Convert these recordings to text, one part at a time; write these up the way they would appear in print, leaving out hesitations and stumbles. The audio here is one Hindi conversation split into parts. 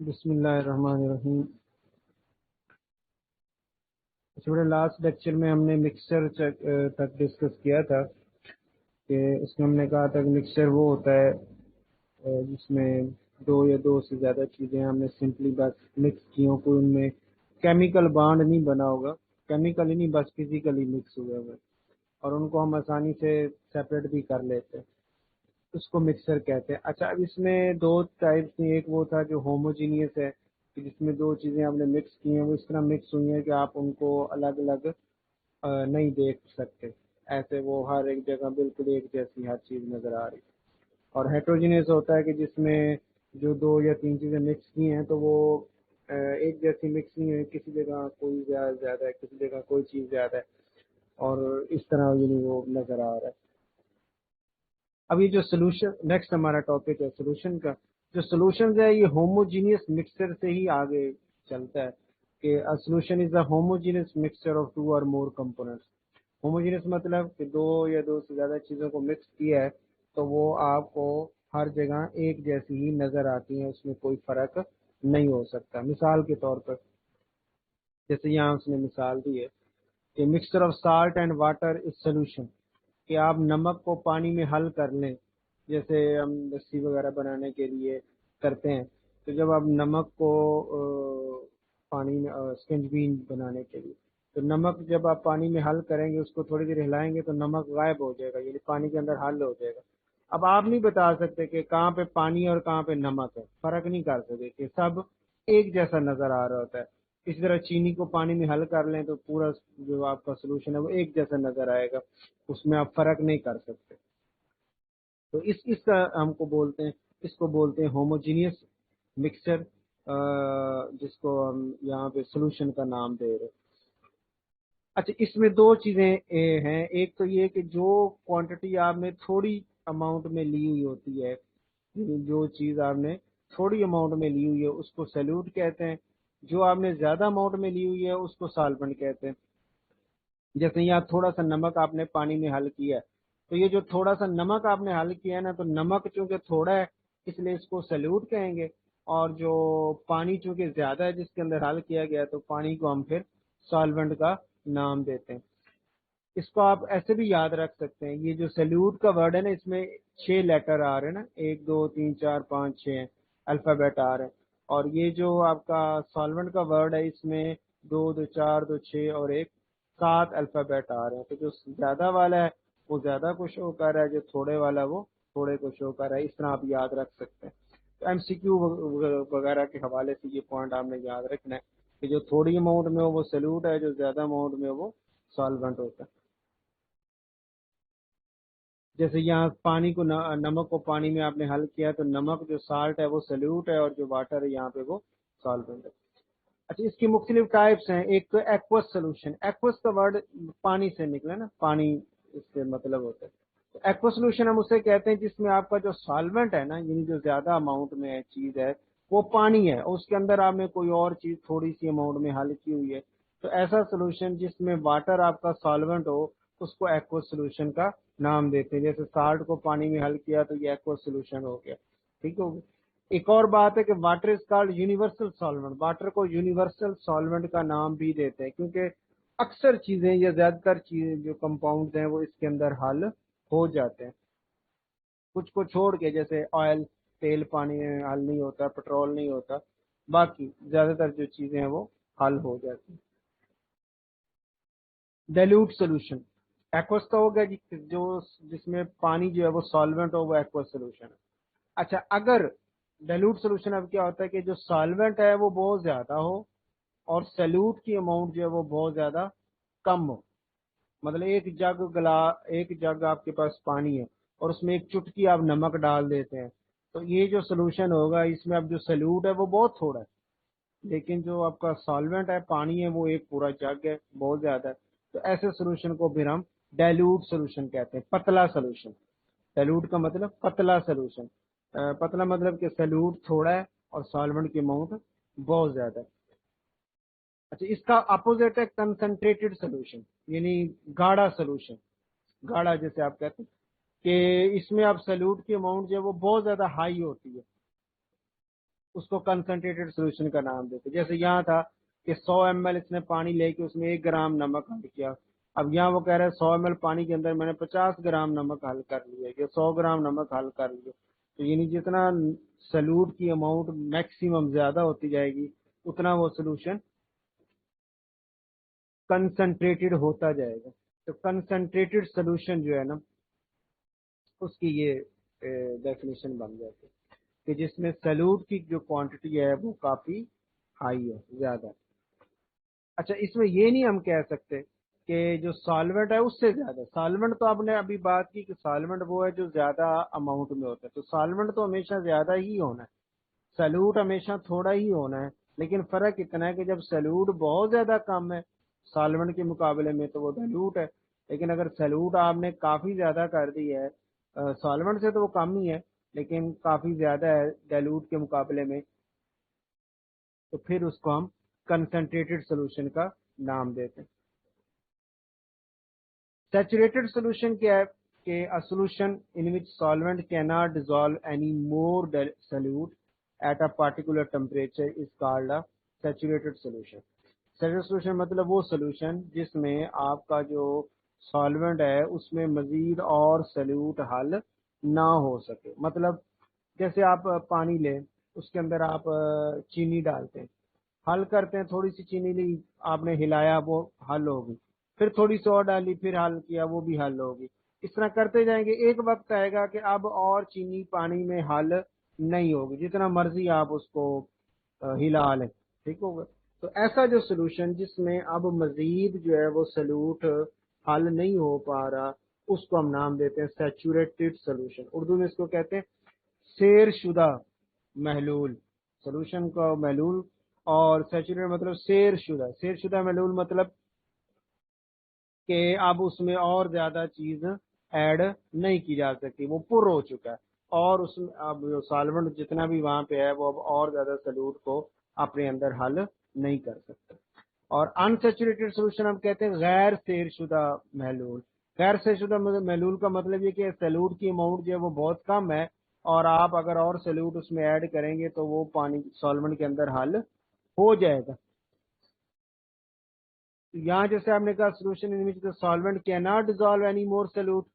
बिस्मिल्लाहिर्रहमानिर्रहीम। थोड़े लास्ट लेक्चर में हमने मिक्सचर तक डिस्कस किया था कि उसमें हमने कहा था कि मिक्सचर वो होता है जिसमें दो या दो से ज़्यादा चीज़ें हमने सिंपली बस मिक्स की हों, कोई उनमें केमिकल बॉन्ड नहीं बना होगा, केमिकली नहीं बस फिजिकली मिक्स हुए हुए, और उनको हम आसानी से सेपरेट भी कर लेते हैं, उसको मिक्सर कहते हैं। अच्छा, अब इसमें दो टाइप्स थी। एक वो था जो होमोजीनियस है कि जिसमें दो चीज़ें आपने मिक्स की हैं, वो इस तरह मिक्स हुई हैं कि आप उनको अलग अलग नहीं देख सकते, ऐसे वो हर एक जगह बिल्कुल एक जैसी हर चीज़ नज़र आ रही। और हेट्रोजीनियस होता है कि जिसमें जो दो या तीन चीज़ें मिक्स की हैं तो वो एक जैसी मिक्स नहीं है, किसी जगह कोई ज़्यादा है, किसी जगह कोई चीज़ ज़्यादा है, और इस तरह यानी वो नज़र आ रहा है। अब ये जो सोल्यूशन, नेक्स्ट हमारा टॉपिक है सोल्यूशन का। जो सोल्यूशन है ये होमोजीनियस मिक्सचर से ही आगे चलता है कि a solution is a homogeneous mixture of two or more components. Homogeneous मतलब कि दो या दो से ज़्यादा चीज़ों को मिक्स किया है तो वो आपको हर जगह एक जैसी ही नज़र आती है, उसमें कोई फ़र्क नहीं हो सकता। मिसाल के तौर पर जैसे यहाँ उसने मिसाल दी है कि mixture of salt and water is solution, कि आप नमक को पानी में हल कर लें, जैसे हम लस्सी वगैरह बनाने के लिए करते हैं। तो जब आप नमक को पानी में स्कंजबीन बनाने के लिए, तो नमक जब आप पानी में हल करेंगे, उसको थोड़ी देर हिलाएंगे तो नमक गायब हो जाएगा, यानी पानी के अंदर हल हो जाएगा। अब आप नहीं बता सकते कि कहाँ पे पानी और कहाँ पे नमक है, फर्क नहीं कर सकते, कि सब एक जैसा नजर आ रहा होता है। इसी तरह चीनी को पानी में हल कर लें तो पूरा जो आपका सोल्यूशन है वो एक जैसा नजर आएगा, उसमें आप फर्क नहीं कर सकते। तो इसका हमको बोलते हैं, इसको बोलते हैं होमोजीनियस मिक्सचर, जिसको हम यहाँ पे सोल्यूशन का नाम दे रहे हैं। अच्छा, इसमें दो चीजें हैं। एक तो ये कि जो क्वांटिटी आपने थोड़ी अमाउंट में ली हुई होती है, जो चीज आपने थोड़ी अमाउंट में ली हुई है उसको सैल्यूट कहते हैं, जो आपने ज्यादा अमाउंट में ली हुई है उसको सॉल्वेंट कहते हैं। जैसे यहाँ थोड़ा सा नमक आपने पानी में हल किया है, तो ये जो थोड़ा सा नमक आपने हल किया है ना, तो नमक चूंकि थोड़ा है इसलिए इसको सैल्यूट कहेंगे, और जो पानी चूंकि ज्यादा है जिसके अंदर हल किया गया तो पानी को हम फिर सॉल्वेंट का नाम देते हैं। इसको आप ऐसे भी याद रख सकते हैं, ये जो सैल्यूट का वर्ड है ना, इसमें 6 लेटर आ रहे हैं ना, 1 2 3 4 5 6 अल्फाबेट आ रहे हैं। और ये जो आपका सॉल्वेंट का वर्ड है, इसमें 2 2 4 2 6 और 1 7 अल्फाबेट आ रहे हैं। तो जो ज्यादा वाला है वो ज्यादा को शो कर रहा है, जो थोड़े वाला है वो थोड़े को शो कर रहा है। इस तरह आप याद रख सकते हैं। तो एमसीक्यू वगैरह के हवाले से ये पॉइंट आपने याद रखना है कि जो थोड़ी अमाउंट में हो वो सैल्यूट है, जो ज्यादा अमाउंट में हो वो सॉल्वेंट होता है। जैसे यहाँ पानी को नमक को पानी में आपने हल किया तो नमक जो साल्ट है वो सल्यूट है, और जो वाटर है यहाँ पे वो सॉल्वेंट है। अच्छा, इसकी मुख्तलिफ टाइप्स हैं। एक तो एक्वस सोल्यूशन, एक्वस का वर्ड पानी से निकला ना, पानी इससे मतलब होता है। तो एक्वस सोल्यूशन हम उसे कहते हैं जिसमें आपका जो सॉल्वेंट है ना, यानी जो ज्यादा अमाउंट में है चीज है वो पानी है, और उसके अंदर आपने कोई और चीज थोड़ी सी अमाउंट में हल की हुई है। तो ऐसा सोल्यूशन जिसमें वाटर आपका सॉल्वेंट हो उसको एक्वस सोल्यूशन का नाम देते हैं। जैसे साल्ट को पानी में हल किया तो ये एक्वस सोल्यूशन हो गया। ठीक हो गया। एक और बात है कि water is called universal solvent, water को यूनिवर्सल सॉल्वेंट का नाम भी देते हैं क्योंकि अक्सर चीजें या ज्यादातर चीजें जो कंपाउंड्स हैं वो इसके अंदर हल हो जाते हैं, कुछ को छोड़ के। जैसे ऑयल, तेल पानी में हल नहीं होता, पेट्रोल नहीं होता, बाकी ज्यादातर जो चीजें हैं वो हल हो जाती हैं। डाइल्यूट सोल्यूशन, एक्वस का हो गया जो जिसमें पानी जो है वो सॉल्वेंट हो वो एक्वस सोल्यूशन है। अच्छा, अगर डाइल्यूट सोल्यूशन अब क्या होता है कि जो सॉल्वेंट है वो बहुत ज्यादा हो और सैल्यूट की अमाउंट जो है वो बहुत ज्यादा कम हो। मतलब एक जग आपके पास पानी है और उसमें एक चुटकी आप नमक डाल देते हैं, तो ये जो सोल्यूशन होगा इसमें अब जो सैल्यूट है वो बहुत थोड़ा है, लेकिन जो आपका सॉल्वेंट है पानी है वो एक पूरा जग है, बहुत ज्यादा है। तो ऐसे सोल्यूशन को फिर हम डाइल्यूट सोल्यूशन कहते हैं, पतला सोल्यूशन। डाइल्यूट का मतलब पतला सोल्यूशन। पतला मतलब कि सैल्यूट थोड़ा है और सॉल्वेंट की अमाउंट बहुत ज्यादा है। अच्छा, इसका अपोजिट है कंसंट्रेटेड सोल्यूशन, यानी गाढ़ा सोल्यूशन। गाढ़ा जैसे आप कहते हैं कि इसमें आप सैल्यूट की अमाउंट जो है वो बहुत ज्यादा हाई होती है, उसको कंसंट्रेटेड सोल्यूशन का नाम देते हैं। जैसे यहाँ था कि 100 ml इसने पानी लेके उसमें 1 ग्राम नमक हल किया। अब यहाँ वो कह रहा है 100 ml पानी के अंदर मैंने 50 ग्राम नमक हल कर लिया या 100 ग्राम नमक हल कर लिया। तो यानी जितना सल्यूट की अमाउंट मैक्सिमम ज्यादा होती जाएगी उतना वो सोल्यूशन कंसंट्रेटेड होता जाएगा। तो कंसंट्रेटेड सोल्यूशन जो है ना उसकी ये डेफिनेशन बन जाती है कि जिसमें सल्यूट की जो क्वांटिटी है वो काफी हाई है, ज्यादा है। अच्छा, इसमें ये नहीं हम कह सकते कि जो सॉल्वेंट है उससे ज्यादा। सॉल्वेंट तो आपने अभी बात की कि सॉल्वेंट वो है जो ज्यादा अमाउंट में होता है, तो सॉल्वेंट तो हमेशा ज्यादा ही होना है, सल्यूट हमेशा थोड़ा ही होना है। लेकिन फर्क इतना है कि जब सल्यूट बहुत ज्यादा कम है सॉल्वेंट के मुकाबले में तो वो डाइल्यूट है। लेकिन अगर सल्यूट आपने काफी ज्यादा कर दी है सॉल्वेंट से तो वो कम ही है लेकिन काफी ज्यादा है डाइल्यूट के मुकाबले में, तो फिर उसको हम कंसंट्रेटेड सोल्यूशन का नाम देते हैं। सैचुरेटेड सोल्यूशन क्या है कि a solution in which solvent can not dissolve any more solute at a particular temperature is called a saturated solution. Saturated solution मतलब वो सोल्यूशन जिसमें आपका जो सॉल्वेंट है उसमें मजीद और सल्यूट हल ना हो सके। मतलब जैसे आप पानी लें, उसके अंदर आप चीनी डालते हैं, हल करते हैं, थोड़ी सी चीनी ली, आपने हिलाया, वो हल होगी। फिर थोड़ी सी और डाली, फिर हल किया, वो भी हल होगी। इस तरह करते जाएंगे, एक वक्त आएगा कि अब और चीनी पानी में हल नहीं होगी, जितना मर्जी आप उसको हिला लें, ठीक होगा। तो ऐसा जो सोल्यूशन जिसमें अब मजीद जो है वो सल्यूट हल नहीं हो पा रहा, उसको हम नाम देते हैं सैचुरेटेड सोल्यूशन। उर्दू में इसको कहते हैं शेर शुदा महलूल। सोल्यूशन का महलूल और सैचुरेट मतलब शेर शुदा महलूल मतलब कि अब उसमें और ज्यादा चीज ऐड नहीं की जा सकती, वो पुर हो चुका है और उसमें अब जो सॉल्वेंट जितना भी वहां पे है वो अब और ज्यादा सल्यूट को अपने अंदर हल नहीं कर सकता। और अनसेचुरेटेड सोल्यूशन हम कहते हैं गैर शेरशुदा महलूल। गैर शेरशुदा महलूल का मतलब ये कि सल्यूट की अमाउंट जो है वो बहुत कम है और आप अगर और सल्यूट उसमें ऐड करेंगे तो वो पानी सॉल्वेंट के अंदर हल हो जाएगा। तो यहाँ जैसे आपने कहा solution in which the solvent can not dissolve any more solute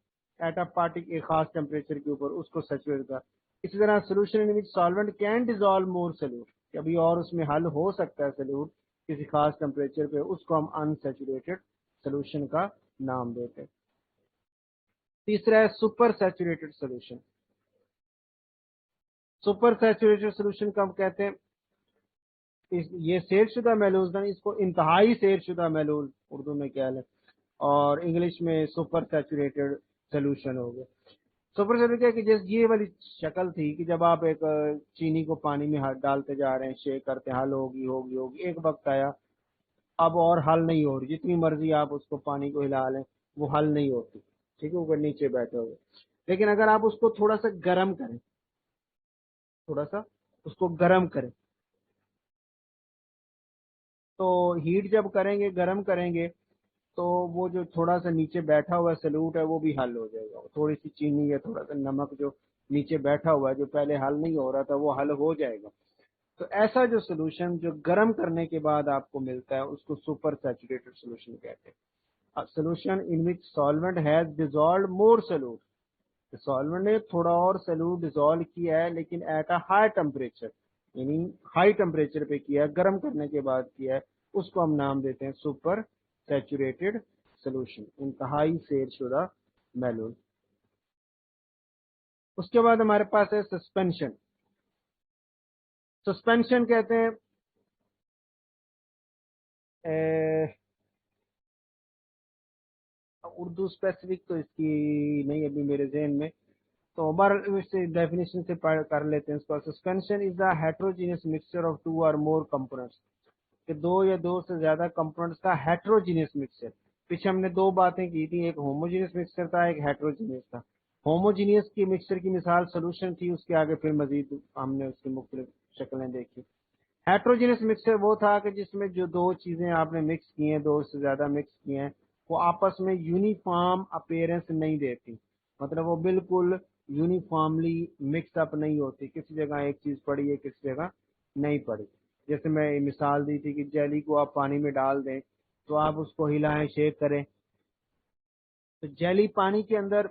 at a particular एक खास टेम्परेचर के ऊपर, उसको सैचुरेट का। इसी तरह solution in which solvent can dissolve more solute, कभी और उसमें हल हो सकता है सल्यूट किसी खास टेम्परेचर पे, उसको हम अनसैचुरेटेड सोल्यूशन का नाम देते हैं। तीसरा है super saturated solution. Super saturated solution का हम कहते हैं ये सेरशुदा महलूल था, इसको इंतहाई सेरशुदा महलूल उर्दू में क्या है, और इंग्लिश में सुपर सैचुरेटेड सोल्यूशन हो गया। सुपर सैचुरेटेड क्या है कि जैसे ये वाली शक्ल थी कि जब आप एक चीनी को पानी में हाथ डालते जा रहे हैं, शेक करते हल होगी होगी होगी, एक वक्त आया अब और हल नहीं हो रही, जितनी मर्जी आप उसको पानी को हिला लें वो हल नहीं होती, ठीक है, ऊपर नीचे बैठे हुए। लेकिन अगर आप उसको थोड़ा सा गर्म करें, थोड़ा सा उसको गर्म करें, तो हीट जब करेंगे, गर्म करेंगे, तो वो जो थोड़ा सा नीचे बैठा हुआ सल्यूट है वो भी हल हो जाएगा। थोड़ी सी चीनी या थोड़ा सा नमक जो नीचे बैठा हुआ है जो पहले हल नहीं हो रहा था वो हल हो जाएगा। तो ऐसा जो सोल्यूशन जो गर्म करने के बाद आपको मिलता है उसको सुपर सैचुरेटेड सोल्यूशन कहते हैं। Solution in which solvent has dissolve more solute, solvent ने थोड़ा और सल्यूट डिजॉल्व किया है लेकिन एट अ हाई टेम्परेचर, यानी हाई टेम्परेचर पे किया है, गर्म करने के बाद किया है, उसको हम नाम देते हैं सुपर सैचुरेटेड सोल्यूशन, इंतहाई सेरशुदा महलूल। उसके बाद हमारे पास है सस्पेंशन। सस्पेंशन कहते हैं उर्दू स्पेसिफिक तो इसकी नहीं अभी मेरे जहन में, तो बार से डेफिनेशन से कर लेते हैं इसको। Suspension is the heterogeneous mixture of two or more components, कि दो या दो से ज्यादा कंपोनेंट्स का हेट्रोजीनियस मिक्सचर। पीछे हमने दो बातें की थी, एक होमोजीनियस मिक्सचर था, एक हेट्रोजीनियस था। होमोजीनियस की मिक्सचर की मिसाल सोल्यूशन थी, उसके आगे फिर मजीद हमने उसकी मुख्तलिफ शक्लें देखी। हेट्रोजीनियस मिक्सचर वो था कि जिसमें जो दो चीजें आपने मिक्स की हैं, दो से ज्यादा मिक्स किए हैं, वो आपस में यूनिफॉर्म अपीयरेंस नहीं देती, मतलब वो बिल्कुल यूनिफॉर्मली मिक्स अप नहीं होती, किसी जगह एक चीज पड़ी है किसी जगह नहीं पड़ी। जैसे मैं मिसाल दी थी कि जेली को आप पानी में डाल दें तो आप उसको हिलाएं, शेक करें, तो जेली पानी के अंदर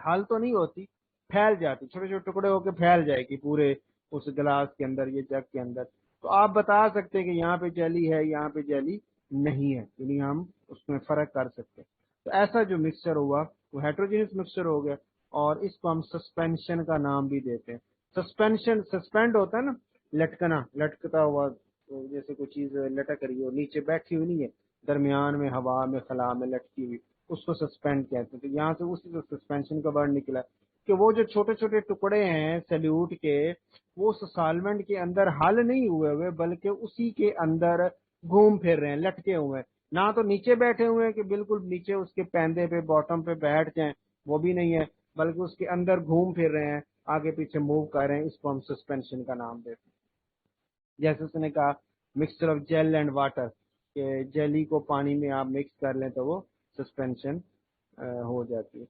हल तो नहीं होती, फैल जाती, छोटे छोटे टुकड़े होकर फैल जाएगी पूरे उस गिलास के अंदर, ये जग के अंदर। तो आप बता सकते हैं कि यहाँ पे जेली है, यहाँ पे जेली नहीं है, यानी हम उसमें फर्क कर सकते हैं। तो ऐसा जो मिक्सचर हुआ वो हेट्रोजीनियस मिक्सचर हो गया, और इसको हम सस्पेंशन का नाम भी देते हैं। सस्पेंशन, सस्पेंड होता है ना, लटकना, लटकता हुआ, तो जैसे कोई चीज लटक रही हो, नीचे बैठी हुई नहीं है, दरमियान में हवा में खला में लटकी हुई, उसको सस्पेंड कहते हैं। तो यहाँ से उसी से सस्पेंशन का वर्ड निकला कि वो जो छोटे छोटे टुकड़े हैं सल्यूट के, वो उस सॉल्वेंट के अंदर हल नहीं हुए हुए, बल्कि उसी के अंदर घूम फिर रहे हैं, लटके हुए हैं। ना तो नीचे बैठे हुए हैं कि बिल्कुल नीचे उसके पैंदे पे, बॉटम पे बैठ जाएं, वो भी नहीं है, बल्कि उसके अंदर घूम फिर रहे हैं, आगे पीछे मूव कर रहे हैं। इसको हम सस्पेंशन का नाम देते हैं। जैसे उसने कहा mixture of gel and water, कि जेली को पानी में आप मिक्स कर लें तो वो सस्पेंशन हो जाती है।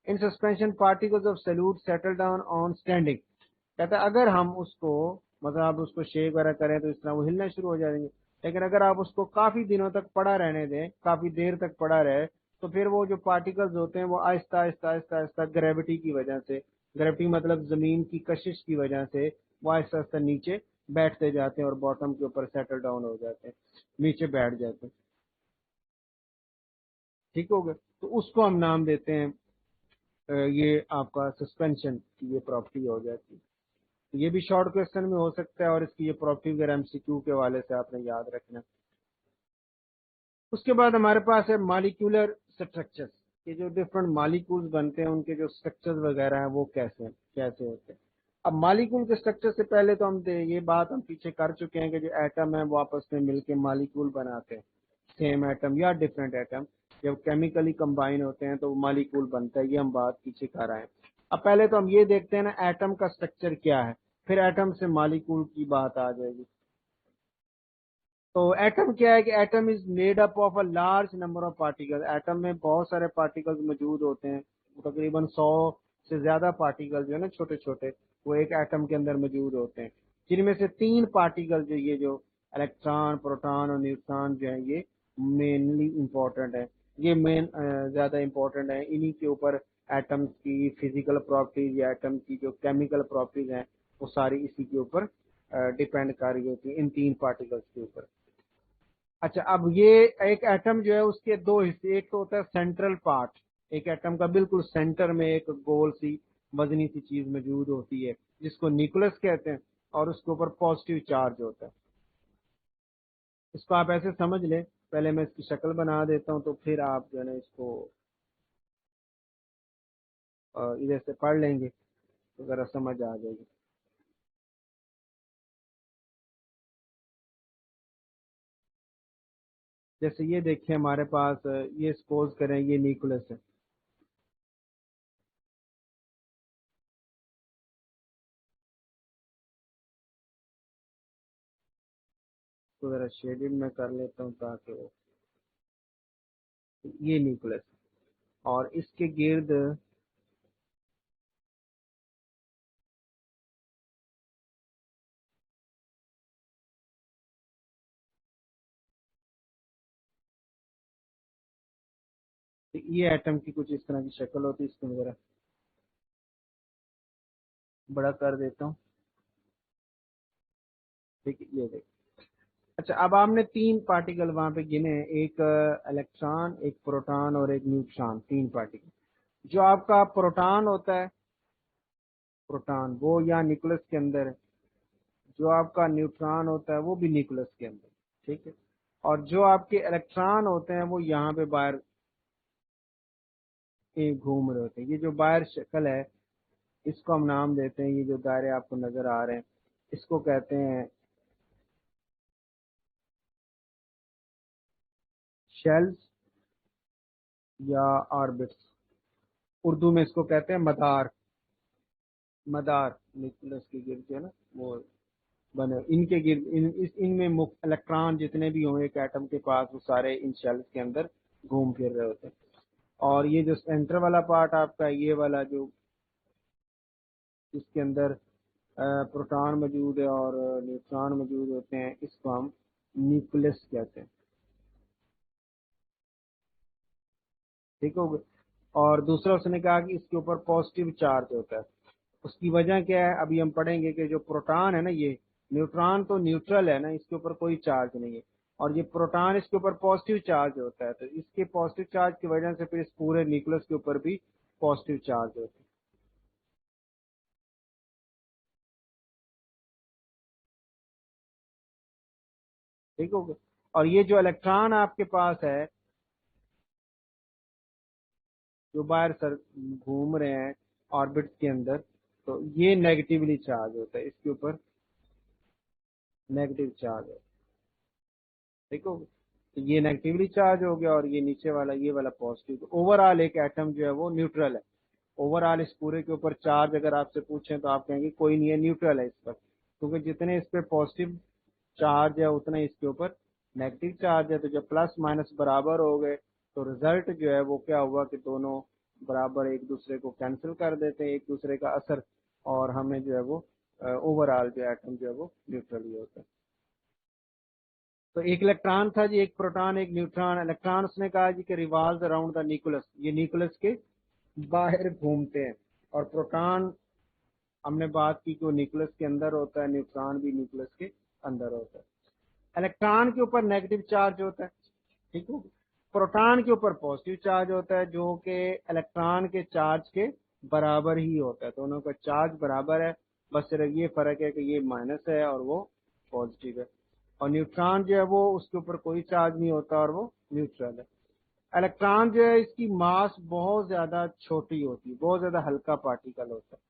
In suspension particles of solute settle down on standing. कहता है अगर हम उसको, मतलब आप उसको शेक वगैरह करें तो इस तरह वो हिलना शुरू हो जाएंगे, लेकिन अगर आप उसको काफी दिनों तक पड़ा रहने दें, काफी देर तक पड़ा रहे, तो फिर वो जो पार्टिकल्स होते हैं वो आहिस्ता आहिस्ता आहिस्ता आहिस्ता ग्रेविटी की वजह से, ग्रेविटी मतलब जमीन की कशिश की वजह से, वो आहिस्ता आहिस्ता नीचे बैठते जाते हैं और बॉटम के ऊपर सेटल डाउन हो जाते हैं, नीचे बैठ जाते हैं। ठीक हो गया, तो उसको हम नाम देते हैं ये आपका सस्पेंशन की ये प्रॉपर्टी हो जाती है। ये भी शॉर्ट क्वेश्चन में हो सकता है, और इसकी ये प्रॉपर्टी वगैरह एमसीक्यू के वाले से आपने याद रखना। उसके बाद हमारे पास है मॉलिक्यूलर स्ट्रक्चर्स। ये जो डिफरेंट मॉलिक्यूल्स बनते हैं उनके जो स्ट्रक्चर्स वगैरह हैं वो कैसे कैसे होते हैं। अब मॉलिक्यूल के स्ट्रक्चर से पहले तो ये बात हम पीछे कर चुके हैं कि जो एटम है वो आपस में मिलके मॉलिक्यूल बनाते हैं। सेम एटम या डिफरेंट एटम जब केमिकली कंबाइन होते हैं तो मॉलिक्यूल बनता है, ये हम बात पीछे कर आए हैं। अब पहले तो हम ये देखते हैं ना एटम का स्ट्रक्चर क्या है, फिर एटम से मॉलिक्यूल की बात आ जाएगी। तो एटम क्या है कि atom is made up of a large number of particle. Atom में बहुत सारे पार्टिकल्स मौजूद होते हैं, तकरीबन 100 से ज्यादा पार्टिकल जो है ना छोटे छोटे, वो एक एटम के अंदर मौजूद होते हैं, जिनमें से तीन पार्टिकल जो ये जो इलेक्ट्रॉन, प्रोटॉन और न्यूट्रॉन जो है ये मेनली इंपॉर्टेंट है। ये मेन ज्यादा इंपॉर्टेंट है, इन्हीं के ऊपर एटम्स की फिजिकल प्रॉपर्टीज या एटम की जो केमिकल प्रॉपर्टीज हैं वो सारी इसी के ऊपर डिपेंड कर रही होती है, इन तीन पार्टिकल्स के ऊपर। अच्छा, अब ये एक एटम जो है उसके दो हिस्से, एक तो होता है सेंट्रल पार्ट, एक एटम का बिल्कुल सेंटर में एक गोल सी वजनी सी चीज मौजूद होती है जिसको न्यूक्लियस कहते हैं, और उसके ऊपर पॉजिटिव चार्ज होता है। इसको आप ऐसे समझ लें, पहले मैं इसकी शक्ल बना देता हूं तो फिर आप जो है ना इसको इधर से पढ़ लेंगे तो जरा समझ आ जाएगी। जैसे ये देखिए हमारे पास ये सपोज करें ये न्यूक्लियस है, तो जरा शेडिंग में कर लेता हूँ ताकि ये न्यूक्लियस है, और इसके गिर्द तो ये एटम की कुछ इस तरह की शक्ल होती है। इसको मैं जरा बड़ा कर देता हूँ। ठीक है, ये देख। अच्छा, अब आपने तीन पार्टिकल वहां पे गिने, एक इलेक्ट्रॉन, एक प्रोटॉन और एक न्यूट्रॉन, तीन पार्टिकल। जो आपका प्रोटॉन होता है, प्रोटॉन वो यहाँ न्यूक्लियस के अंदर है, जो आपका न्यूट्रॉन होता है वो भी न्यूक्लियस के अंदर। ठीक है, और जो आपके इलेक्ट्रॉन होते हैं वो यहाँ पे बाहर घूम रहे होते हैं। ये जो बाहर शक्ल है इसको हम नाम देते हैं, ये जो दायरे आपको नजर आ रहे हैं इसको कहते हैं शेल्स या ऑर्बिट्स। उर्दू में इसको कहते हैं मदार। मदार न्यूक्लियस के गिर्द जो है ना वो बने, इनके गिर्द इनमें मुख्य इलेक्ट्रॉन जितने भी हों एक एटम के पास वो सारे इन शेल्स के अंदर घूम फिर रहे होते हैं। और ये जो सेंटर वाला पार्ट आपका, ये वाला जो इसके अंदर प्रोटॉन मौजूद है और न्यूट्रॉन मौजूद होते हैं, इसको हम न्यूक्लियस कहते हैं। ठीक हो गया। और दूसरा उसने कहा कि इसके ऊपर पॉजिटिव चार्ज होता है। उसकी वजह क्या है, अभी हम पढ़ेंगे कि जो प्रोटॉन है ना, ये न्यूट्रॉन तो न्यूट्रल है ना, इसके ऊपर कोई चार्ज नहीं है, और ये प्रोटॉन इसके ऊपर पॉजिटिव चार्ज होता है, तो इसके पॉजिटिव चार्ज की वजह से फिर इस पूरे न्यूक्लियस के ऊपर भी पॉजिटिव चार्ज होता है। ठीक हो गया। और ये जो इलेक्ट्रॉन आपके पास है, जो बाहर सर घूम रहे हैं ऑर्बिट के अंदर, तो ये नेगेटिवली चार्ज होता है, इसके ऊपर नेगेटिव चार्ज है। ठीक हो गया। तो ये नेगेटिवली चार्ज हो गया और ये नीचे वाला, ये वाला पॉजिटिव। तो ओवरऑल एक एटम जो है वो न्यूट्रल है। ओवरऑल इस पूरे के ऊपर चार्ज अगर आपसे पूछें तो आप कहेंगे कोई नहीं है, न्यूट्रल है इस पर, क्योंकि जितने इस पे पॉजिटिव चार्ज है उतना इसके ऊपर नेगेटिव चार्ज है। तो जब प्लस माइनस बराबर हो गए तो रिजल्ट जो है वो क्या हुआ कि दोनों बराबर एक दूसरे को कैंसिल कर देते हैं, एक दूसरे का असर, और हमें जो है वो ओवरऑल जो एटम जो है वो न्यूट्रल ही होता है। तो एक इलेक्ट्रॉन था जी, एक प्रोटॉन, एक न्यूट्रॉन। इलेक्ट्रॉन उसने कहा जी कि रिवॉल्व अराउंड द न्यूक्लियस, ये न्यूक्लियस के बाहर घूमते हैं। और प्रोटॉन हमने बात की कि वो न्यूक्लियस के अंदर होता है, न्यूट्रॉन भी न्यूक्लियस के अंदर होता है। इलेक्ट्रॉन के ऊपर नेगेटिव चार्ज होता है, ठीक है। प्रोटॉन के ऊपर पॉजिटिव चार्ज होता है, जो कि इलेक्ट्रॉन के चार्ज के बराबर ही होता है, दोनों का चार्ज बराबर है, बस सिर्फ ये फर्क है कि ये माइनस है और वो पॉजिटिव है। और न्यूट्रॉन जो है वो उसके ऊपर कोई चार्ज नहीं होता और वो न्यूट्रल है। इलेक्ट्रॉन जो है इसकी मास बहुत ज्यादा छोटी होती है, बहुत ज्यादा हल्का पार्टिकल होता है।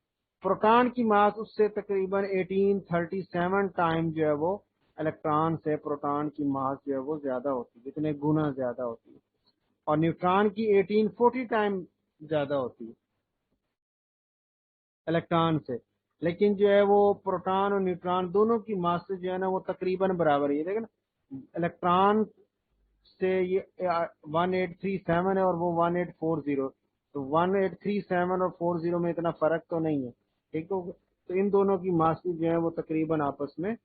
प्रोटॉन की मास उससे तकरीबन 1837 टाइम जो है वो इलेक्ट्रॉन से प्रोटॉन की मास जो है वो ज्यादा होती है, जितने गुना ज्यादा होती है। और न्यूट्रॉन की 1840 टाइम ज्यादा होती है इलेक्ट्रॉन से। लेकिन जो है वो प्रोटॉन और न्यूट्रॉन दोनों की मास जो है ना वो तकरीबन बराबर ही है, देखिए ना, इलेक्ट्रॉन से ये 1837 है और वो 1840, तो 1837 और 40 में इतना फर्क तो नहीं है। ठीक हो, तो इन दोनों की मासेस जो है वो तकरीबन आपस में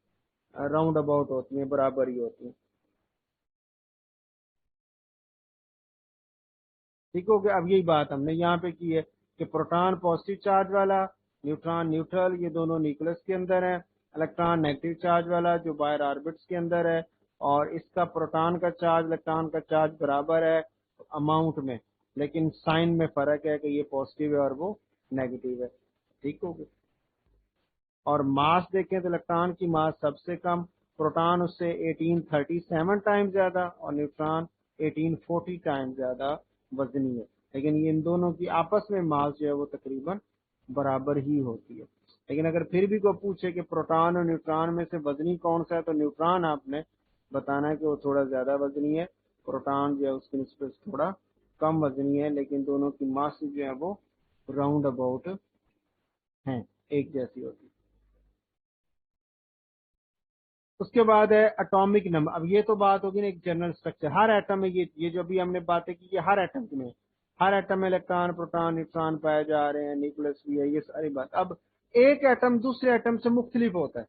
राउंड अबाउट होती है, बराबर ही होती है। ठीक हो गया। अब यही बात हमने यहाँ पे की है कि प्रोटॉन पॉजिटिव चार्ज वाला, न्यूट्रॉन न्यूट्रल, ये दोनों न्यूक्लियस के अंदर है। इलेक्ट्रॉन नेगेटिव चार्ज वाला जो बाहर ऑर्बिट्स के अंदर है, और इसका प्रोटॉन का चार्ज इलेक्ट्रॉन का चार्ज बराबर है अमाउंट में, लेकिन साइन में फर्क है कि ये पॉजिटिव है और वो नेगेटिव है। ठीक हो गया। और मास देखें तो इलेक्ट्रॉन की मास सबसे कम, प्रोटॉन उससे 1837 टाइम ज्यादा और न्यूट्रॉन 1840 टाइम ज्यादा वजनी है। लेकिन ये इन दोनों की आपस में मास जो है वो तकरीबन बराबर ही होती है। लेकिन अगर फिर भी कोई पूछे कि प्रोटॉन और न्यूट्रॉन में से वजनी कौन सा है, तो न्यूट्रॉन आपने बताना है कि वो थोड़ा ज्यादा वजनी है, प्रोटॉन जो है उसकी निस्बत से थोड़ा कम वजनी है, लेकिन दोनों की मास जो है वो राउंड अबाउट है, एक जैसी होती है। उसके बाद है एटॉमिक नंबर। अब ये तो बात होगी ना एक जनरल स्ट्रक्चर, हर एटम में ये जो भी हमने बातें की, ये हर एटम में, हर एटम में इलेक्ट्रॉन प्रोटॉन न्यूट्रॉन पाए जा रहे हैं, न्यूक्लियस भी है, ये सारी बात। अब एक एटम दूसरे एटम से मुख्तलिफ होता है,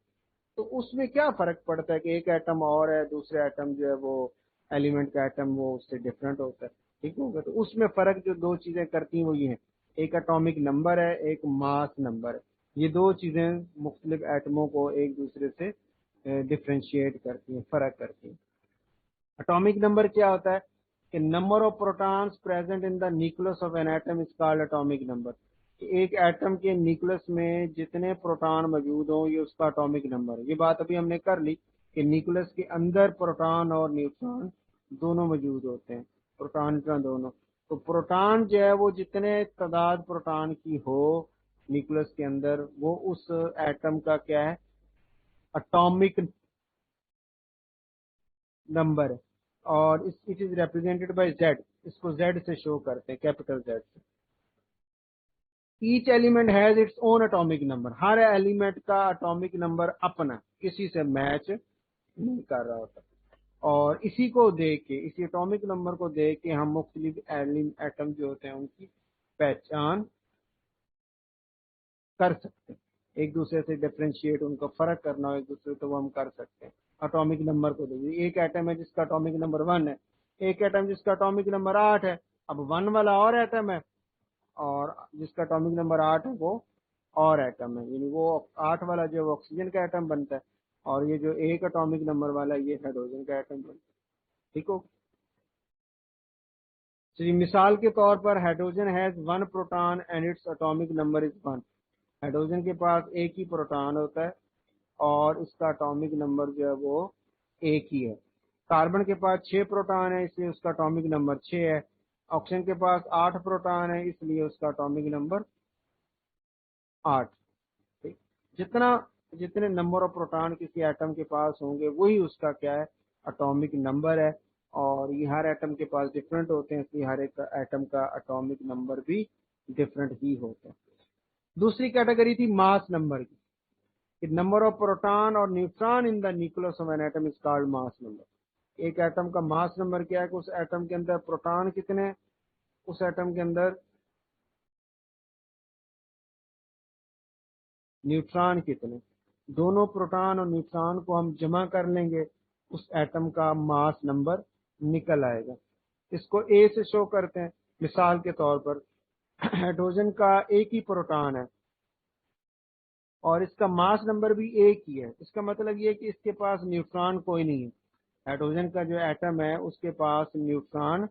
तो उसमें क्या फर्क पड़ता है कि एक एटम और है, दूसरे एटम जो है वो एलिमेंट का एटम वो उससे डिफरेंट होता है। ठीक होगा। तो उसमें फर्क जो दो चीजें करती हैं वो ये है, एक एटॉमिक नंबर है, एक मास नंबर है। ये दो चीजें मुख्तलिफ एटमों को एक दूसरे से डिफ्रेंशिएट करती हैं, फर्क करती हैं। एटॉमिक नंबर क्या होता है कि number of protons present in the nucleus of an atom is called atomic number. एक एटम के न्यूक्लियस में जितने प्रोटॉन मौजूद हो, ये उसका एटॉमिक नंबर है। ये बात अभी हमने कर ली कि न्यूक्लियस के अंदर प्रोटॉन और न्यूट्रॉन दोनों मौजूद होते हैं, प्रोटॉन न्यूट्रॉन दोनों। तो प्रोटॉन जो है वो जितने तादाद प्रोटॉन की हो न्यूक्लियस के अंदर, वो उस एटम का क्या है, एटॉमिक नंबर है। और it is represented by Z, इसको जेड से शो करते हैं, कैपिटल जेड से। Each element has its own atomic number, her element का एटॉमिक नंबर अपना, किसी से मैच नहीं कर रहा होता। और इसी को देख के, इसी एटॉमिक नंबर को देख के हम मुख्तलिफ एटम जो होते हैं उनकी पहचान कर सकते हैं। एक दूसरे से डिफ्रेंशिएट, उनका फर्क करना हो एक दूसरे, तो वो हम कर सकते हैं एटॉमिक नंबर को देखिए। एक एटम है जिसका एटॉमिक नंबर 1 है, एक एटम जिसका एटॉमिक नंबर 8 है। अब 1 वाला और एटम है, और जिसका एटॉमिक नंबर 8 है वो और एटम है, यानी वो 8 वाला जो ऑक्सीजन का एटम बनता है, और ये जो एक एटॉमिक नंबर वाला है, ये हाइड्रोजन का एटम बनता है। ठीक हो। तो मिसाल के तौर पर hydrogen has 1 proton and its atomic number is 1। Hydrogen के पास एक ही प्रोटॉन होता है और इसका एटॉमिक नंबर जो है वो एक ही है। कार्बन के पास 6 प्रोटॉन है, इसलिए उसका एटॉमिक नंबर 6 है। ऑक्सीजन के पास 8 प्रोटॉन है, इसलिए उसका एटॉमिक नंबर 8। ठीक। जितना जितने नंबर ऑफ प्रोटॉन किसी एटम के पास होंगे वही उसका क्या है, एटॉमिक नंबर है। और ये हर एटम के पास डिफरेंट होते हैं, इसलिए हर एक एटम का एटॉमिक नंबर भी डिफरेंट ही होता है। दूसरी कैटेगरी थी मास नंबर की। नंबर ऑफ प्रोटॉन और neutron in the nucleus of an atom is called mass number. एक एटम का मास नंबर क्या है कि उस एटम के अंदर प्रोटॉन कितने, उस एटम के अंदर न्यूट्रॉन कितने। दोनों प्रोटॉन और न्यूट्रॉन को हम जमा कर लेंगे, उस एटम का मास नंबर निकल आएगा। इसको ए से शो करते हैं। मिसाल के तौर पर हाइड्रोजन का एक ही प्रोटॉन है और इसका मास नंबर भी एक ही है। इसका मतलब ये है कि इसके पास न्यूट्रॉन कोई नहीं है। हाइड्रोजन का जो एटम है उसके पास न्यूट्रॉन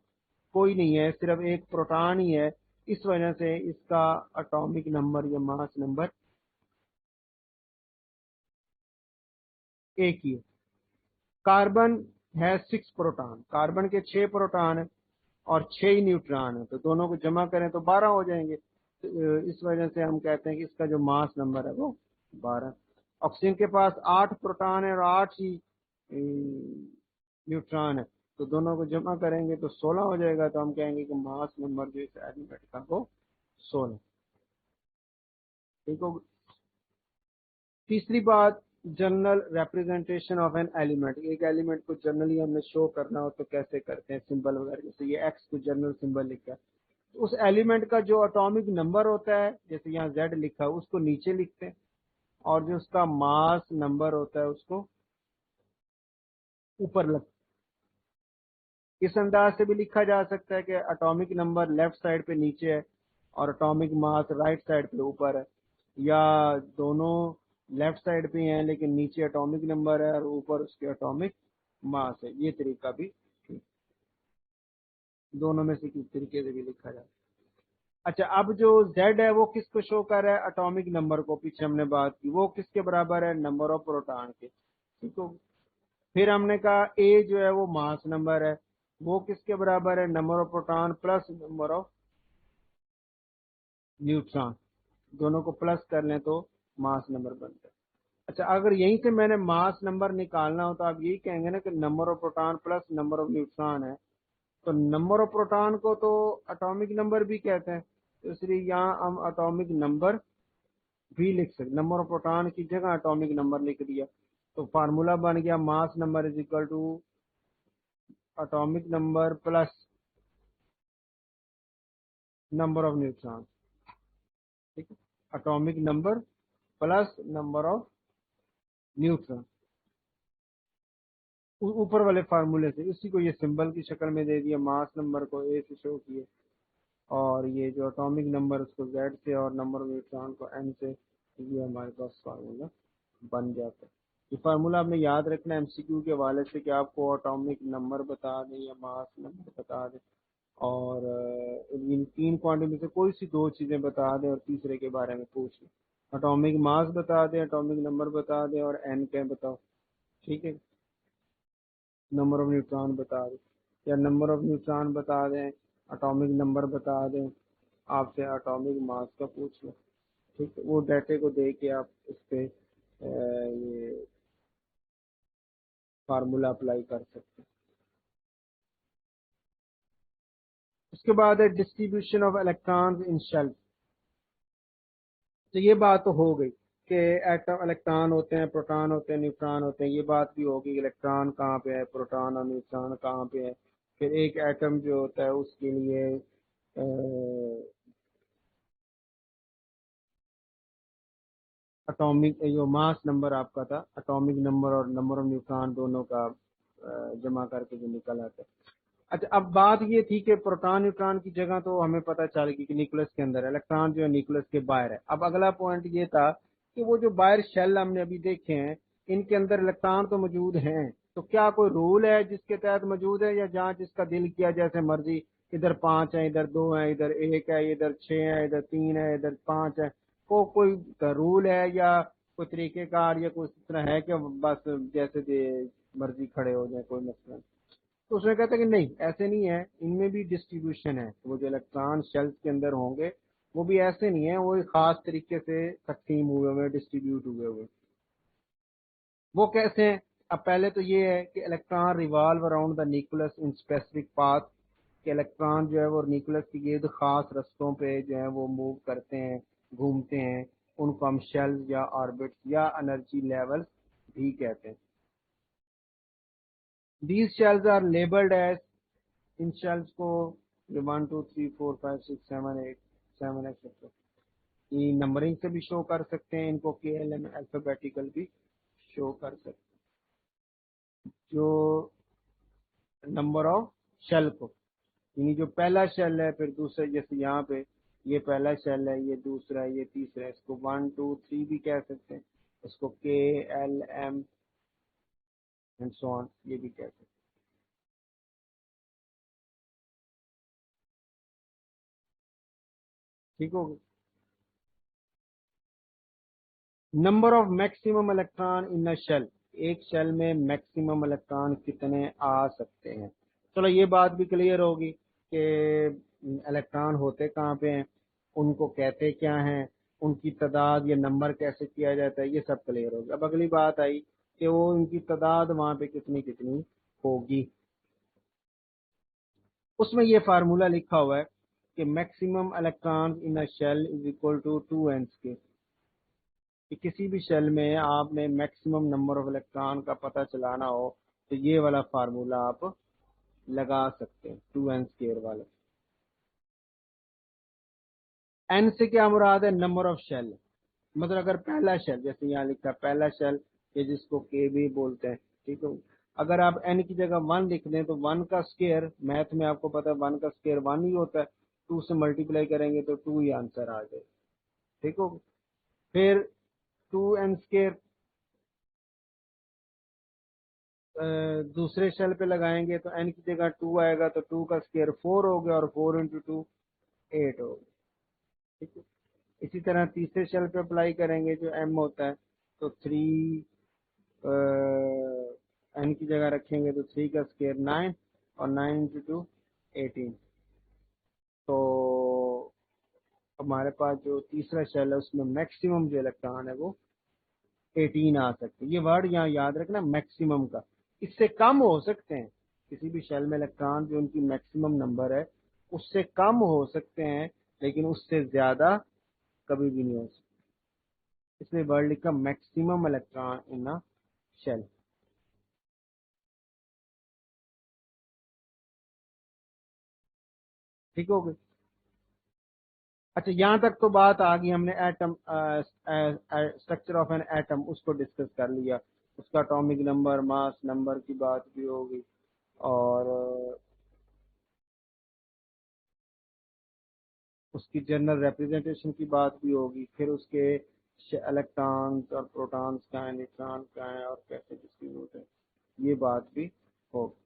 कोई नहीं है, सिर्फ एक प्रोटॉन ही है। इस वजह से इसका एटॉमिक नंबर या मास नंबर एक ही है। कार्बन है 6 प्रोटॉन, कार्बन के 6 प्रोटॉन है और 6 ही न्यूट्रॉन है, तो दोनों को जमा करें तो 12 हो जाएंगे। तो इस वजह से हम कहते हैं कि इसका जो मास नंबर है वो 12। ऑक्सीजन के पास 8 प्रोटॉन है और 8 ही न्यूट्रॉन है, तो दोनों को जमा करेंगे तो 16 हो जाएगा। तो हम कहेंगे कि मास नंबर जो इस एलिमेंट का वो 16। ठीक हो। तीसरी बात, general representation of an element. एक एलिमेंट को जनरली हमने शो करना हो तो कैसे करते हैं, सिंबल वगैरह, जैसे ये एक्स को जनरल सिंबल लिखा है, तो उस एलिमेंट का जो एटॉमिक नंबर होता है, जैसे यहाँ जेड लिखा है, उसको नीचे लिखते हैं, और जो उसका मास नंबर होता है उसको ऊपर लग। इस अंदाज से भी लिखा जा सकता है कि एटॉमिक नंबर लेफ्ट साइड पे नीचे है और एटॉमिक मास राइट साइड पे ऊपर है, या दोनों लेफ्ट साइड पे हैं लेकिन नीचे एटॉमिक नंबर है और ऊपर उसके एटॉमिक मास है। ये तरीका भी, दोनों में से किसी तरीके से भी लिखा जाए। अच्छा, अब जो Z है वो किसको शो कर रहा है, एटॉमिक नंबर को। पीछे हमने बात की वो किसके बराबर है, नंबर ऑफ प्रोटॉन के। ठीक हो। फिर हमने कहा A जो है वो मास नंबर है, वो किसके बराबर है, number of proton plus number of neutron. दोनों को प्लस कर लें तो मास नंबर बनता है। अच्छा, अगर यहीं से मैंने मास नंबर निकालना हो तो आप यही कहेंगे ना कि number of proton plus number of neutron है। तो नंबर ऑफ प्रोटॉन को तो एटॉमिक नंबर भी कहते हैं, तो इसलिए यहाँ हम एटॉमिक नंबर भी लिख सकते, नंबर ऑफ प्रोटॉन की जगह एटॉमिक नंबर लिख दिया। तो फार्मूला बन गया mass number is equal to atomic number plus number of neutron. ठीक है, atomic number plus number of neutron, ऊपर वाले फार्मूले से इसी को ये सिंबल की शक्ल में दे दिया, मास नंबर को ए से शो किए और ये जो एटॉमिक नंबर उसको जेड से और नंबर ऑफ न्यूट्रॉन को एन से, ये हमारे पास फार्मूला बन जाता है। ये फार्मूला आपने याद रखना एमसीक्यू के हवाले से कि आपको एटॉमिक नंबर बता दें या मास नंबर बता दें, और इन तीन क्वांटिटी में से कोई सी दो चीजें बता दें और तीसरे के बारे में पूछ लें। एटॉमिक मास बता दें, एटॉमिक नंबर बता दें और एन क्या बताओ। ठीक है, नंबर ऑफ न्यूट्रॉन बता दें या नंबर ऑफ न्यूट्रॉन बता दें, एटॉमिक नंबर बता दें, आपसे एटॉमिक मास का पूछ लें। ठीक है, वो डाटे को दे के आप इस पे ये फार्मूला अप्लाई कर सकते हैं। उसके बाद है distribution of electrons in shell. तो ये बात तो हो गई कि एटम इलेक्ट्रॉन होते हैं, प्रोटॉन होते हैं, न्यूट्रॉन होते हैं। ये बात भी होगी इलेक्ट्रॉन कहाँ पे है, प्रोटॉन और न्यूट्रॉन कहाँ पे है। फिर एक एटम जो होता है उसके लिए एटॉमिक जो मास नंबर आपका था, एटॉमिक नंबर और नंबर ऑफ न्यूट्रॉन दोनों का जमा करके जो निकल आता है। अच्छा, अब बात ये थी कि प्रोटॉन न्यूट्रॉन की जगह तो हमें पता चल गई कि न्यूक्लियस के अंदर है, इलेक्ट्रॉन जो है न्यूक्लियस के बाहर है। अब अगला पॉइंट ये था कि वो जो बाहर शेल हमने अभी देखे हैं, इनके अंदर इलेक्ट्रॉन तो मौजूद हैं, तो क्या कोई रूल है जिसके तहत मौजूद है, या जहाँ जिसका दिल किया जैसे मर्जी, इधर 5 है, इधर 2 है, इधर 1 है, इधर 6 है, इधर 3 है, इधर 5 है, कोई रूल है या कोई तरीकेकार या कोई इस तरह है कि बस जैसे मर्जी खड़े हो जाए, कोई मसला नहीं? तो उसमें कहता है कि नहीं, ऐसे नहीं है, इनमें भी डिस्ट्रीब्यूशन है। वो जो इलेक्ट्रॉन शेल्स के अंदर होंगे वो भी ऐसे नहीं है वो एक खास तरीके से तकसीम हुए हुए, डिस्ट्रीब्यूट हुए हुए। वो कैसे हैं? अब पहले तो ये है कि electron revolve around the nucleus in specific path, कि इलेक्ट्रॉन जो है वो न्यूक्लियस के गिर्द खास रस्तों पे जो है वो मूव करते हैं, घूमते हैं। उनको हम शेल्स या ऑर्बिट्स या एनर्जी लेवल्स भी कहते हैं। These shells are labelled as, इन शेल्स को 1 2 3 4 5 6 7 8 7 एक्सेट्रा ये नंबरिंग से भी शो कर सकते हैं, इनको KLM अल्फाबेटिकल भी शो कर सकते हैं। जो नंबर ऑफ शेल को, यानी जो पहला शेल है, फिर दूसरा, जैसे यहाँ पे ये पहला शेल है, ये दूसरा है, ये तीसरा है, इसको 1 2 3 भी कह सकते हैं, इसको KLM एंड सो ऑन ये भी कह सकते हैं। ठीक होगा। Number of maximum electron in a shell, एक शेल में मैक्सिमम इलेक्ट्रॉन कितने आ सकते हैं। चलो ये बात भी क्लियर होगी कि इलेक्ट्रॉन होते कहाँ पे हैं, उनको कहते क्या हैं, उनकी तादाद या नंबर कैसे किया जाता है, ये सब क्लियर होगी। अब अगली बात आई कि वो उनकी तादाद वहां पे कितनी कितनी होगी। उसमें ये फार्मूला लिखा हुआ है कि maximum electron in a shell is equal to 2n के, कि किसी भी शेल में आपने मैक्सिमम नंबर ऑफ इलेक्ट्रॉन का पता चलाना हो तो ये वाला फार्मूला आप लगा सकते हैं, 2n² वाला। एन से क्या मुराद है, नंबर ऑफ शेल, मतलब अगर पहला शेल, जैसे यहाँ लिखा है पहला शेल, ये जिसको के भी बोलते हैं, ठीक है, अगर आप एन की जगह 1 लिख दें तो 1 का स्क्वायर, मैथ में आपको पता है 1 का स्क्वायर 1 ही होता है, 2 से मल्टीप्लाई करेंगे तो 2 ही आंसर आ जाए। ठीक हो, फिर 2n² दूसरे शेल पे लगाएंगे तो एन की जगह 2 आएगा, तो 2 का स्क्वायर 4 हो गया, और 4 इंटू 2 8 हो गया। ठीक है, इसी तरह तीसरे शेल पे अप्लाई करेंगे जो एम होता है, तो 3 एन की जगह रखेंगे तो 3 का स्क्वायर 9, और 9 इंटू 2 18। तो हमारे पास जो तीसरा शेल है उसमें मैक्सिमम जो इलेक्ट्रॉन है वो 18 आ सकते हैं। ये वर्ड यहाँ याद रखना, मैक्सिमम का। इससे कम हो सकते हैं, किसी भी शेल में इलेक्ट्रॉन जो उनकी मैक्सिमम नंबर है उससे कम हो सकते हैं, लेकिन उससे ज्यादा कभी भी नहीं हो सकते। इसलिए वर्ड लिखा maximum electron in a shell. ठीक हो गई। अच्छा, यहाँ तक तो बात आ गई, हमने atom, structure of an atom उसको डिस्कस कर लिया, उसका एटॉमिक नंबर, मास नंबर की बात भी हो गई, और उसकी जनरल रिप्रेजेंटेशन की बात भी होगी, फिर उसके इलेक्ट्रॉन्स और प्रोटॉन्स का है, न्यूट्रॉन का है, और कैसे डिस्ट्रीब्यूट है, ये बात भी होगी।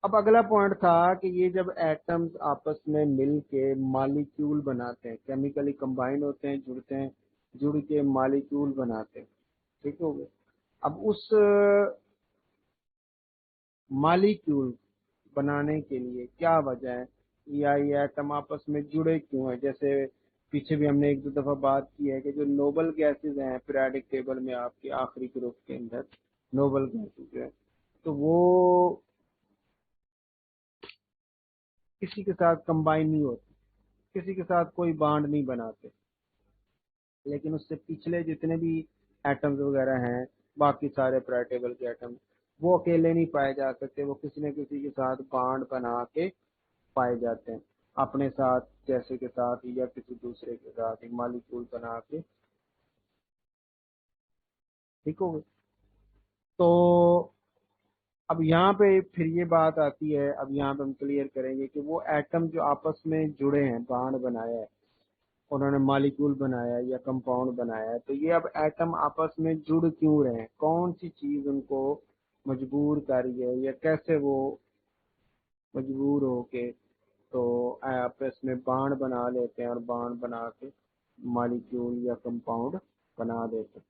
अब अगला पॉइंट था कि ये जब एटम्स आपस में मिल के मालिक्यूल बनाते हैं, केमिकली कंबाइन होते हैं, जुड़ते हैं, जुड़ के मालिक्यूल बनाते हैं। ठीक हो गया। अब उस मालिक्यूल बनाने के लिए क्या वजह है, या ये एटम आपस में जुड़े क्यों है। जैसे पीछे भी हमने 1 2 दफा बात की है कि जो नोबल गैसेज हैं पीरियोडिक टेबल में आपके आखिरी ग्रुप के अंदर, नोबल गैसेज है, तो वो किसी के साथ कंबाइन नहीं होती, किसी के साथ कोई बाड नहीं बनाते, लेकिन उससे पिछले जितने भी एटम्स वगैरह हैं, बाकी सारे पीरियोडिक टेबल के एटम, वो अकेले नहीं पाए जा सकते, वो किसी न किसी के साथ बाड बना के पाए जाते हैं। अपने साथ जैसे के साथ या किसी दूसरे के साथ एक मॉलिक्यूल बना के, ठीक हो गई। तो अब यहाँ पे फिर ये बात आती है, अब यहाँ पे हम क्लियर करेंगे कि वो एटम जो आपस में जुड़े हैं, बांड बनाया है, उन्होंने मॉलिक्यूल बनाया या कंपाउंड बनाया है, तो ये अब एटम आपस में जुड़ क्यों रहे हैं, कौन सी चीज उनको मजबूर कर रही है, या कैसे वो मजबूर होके तो आपस में बांड बना लेते हैं और बांड बना के मॉलिक्यूल या कंपाउंड बना देते हैं।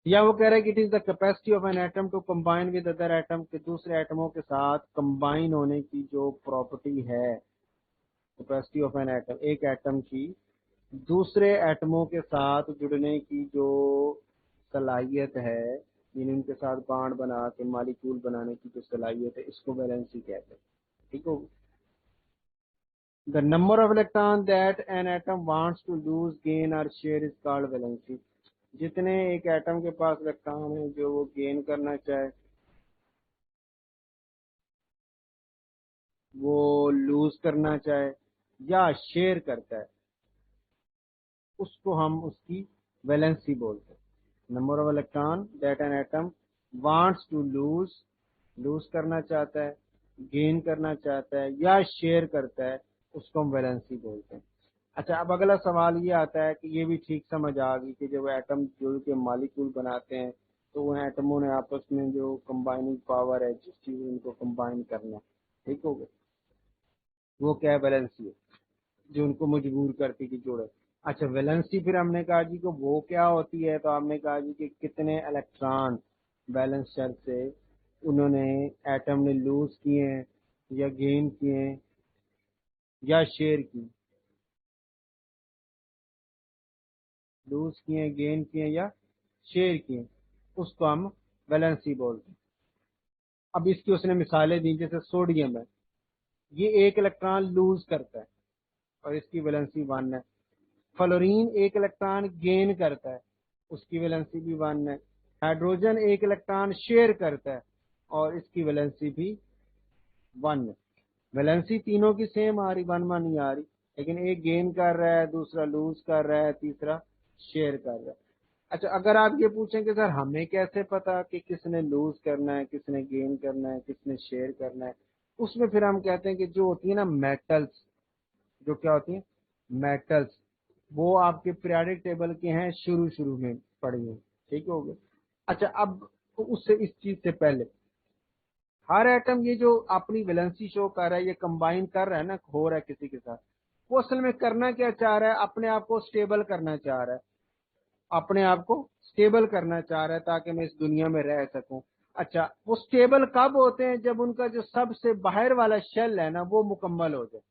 या वो कह रहे हैं कि it is the capacity of an atom to combine with other atom, के दूसरे एटमों के साथ कंबाइन होने की जो प्रॉपर्टी है, कैपेसिटी ऑफ एन एटम, एक एटम की दूसरे एटमों के साथ जुड़ने की जो सलाहियत है, यानी उनके साथ बांड बना के मॉलिक्यूल बनाने की जो सलाहियत है, इसको वैलेंसी कहते हैं। ठीक हो। The number of electron that an atom wants to lose, gain or share is called valency. जितने एक एटम के पास इलेक्ट्रॉन है जो वो गेन करना चाहे, वो लूज करना चाहे या शेयर करता है, उसको हम उसकी वैलेंसी बोलते हैं। Number of electron that an atom wants to lose, lose करना चाहता है, गेन करना चाहता है या शेयर करता है, उसको हम वैलेंसी बोलते हैं। अच्छा, अब अगला सवाल ये आता है कि ये भी ठीक समझ आ गई कि जब एटम जुड़ के मॉलिक्यूल बनाते हैं तो उन एटमों ने आपस में जो कंबाइनिंग पावर है, जिस चीज में उनको कंबाइन करना है, ठीक हो गया, वो क्या है, वैलेंसी है, जो उनको मजबूर करती कि जोड़े। अच्छा, वैलेंसी फिर हमने कहा जी को वो क्या होती है, तो हमने कहा जी कि कितने इलेक्ट्रॉन बैलेंस शेल से उन्होंने, एटम ने लूज किए हैं या गेन किए हैं या शेयर की, लूज किए, गेन किए या शेयर किए, उसको हम वैलेंसी बोलते हैं। अब इसकी उसने मिसालें दी, जैसे सोडियम है, ये एक इलेक्ट्रॉन लूज करता है और इसकी वैलेंसी 1 है। फ्लोरीन एक इलेक्ट्रॉन गेन करता है, उसकी वैलेंसी भी 1 है। हाइड्रोजन एक इलेक्ट्रॉन शेयर करता है और इसकी वैलेंसी भी 1 है। वैलेंसी तीनों की सेम आ रही, 1 1 ही आ रही, लेकिन एक गेन कर रहा है, दूसरा लूज कर रहा है, तीसरा शेयर कर रहा है। अच्छा, अगर आप ये पूछें कि सर हमें कैसे पता कि किसने लूज करना है, किसने गेन करना है, किसने शेयर करना है, उसमें फिर हम कहते हैं कि जो होती है ना मेटल्स, जो क्या होती है, मेटल्स, वो आपके पीरियोडिक टेबल के हैं, शुरू शुरू में पड़ी हैं, ठीक हो गए। अच्छा, अब तो उससे इस चीज से पहले हर एटम ये जो अपनी वैलेंसी शो कर रहा है, ये कंबाइन कर रहा है ना, हो रहा है किसी के साथ, वो असल में करना क्या चाह रहा है, अपने आप को स्टेबल करना चाह रहा है, अपने आप को स्टेबल करना चाह रहा है ताकि मैं इस दुनिया में रह सकूं। अच्छा, वो स्टेबल कब होते हैं, जब उनका जो सबसे बाहर वाला शेल है ना वो मुकम्मल हो जाए।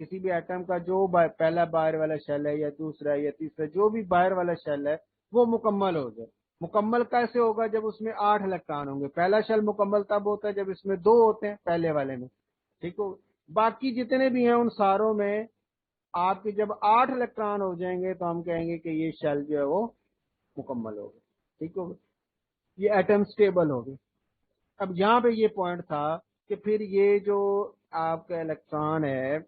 किसी भी एटम का जो पहला बाहर वाला शेल है या दूसरा या तीसरा, जो भी बाहर वाला शेल है वो मुकम्मल हो जाए। मुकम्मल कैसे होगा, जब उसमें 8 इलेक्ट्रॉन होंगे। पहला शेल मुकम्मल तब होता है जब इसमें 2 होते हैं पहले वाले में, ठीक हो। बाकी जितने भी हैं उन सारों में आपके जब 8 इलेक्ट्रॉन हो जाएंगे तो हम कहेंगे कि ये शेल जो है वो मुकम्मल हो गए, ठीक हो, ये एटम स्टेबल हो गए। अब यहाँ पे ये पॉइंट था कि फिर ये जो आपका इलेक्ट्रॉन है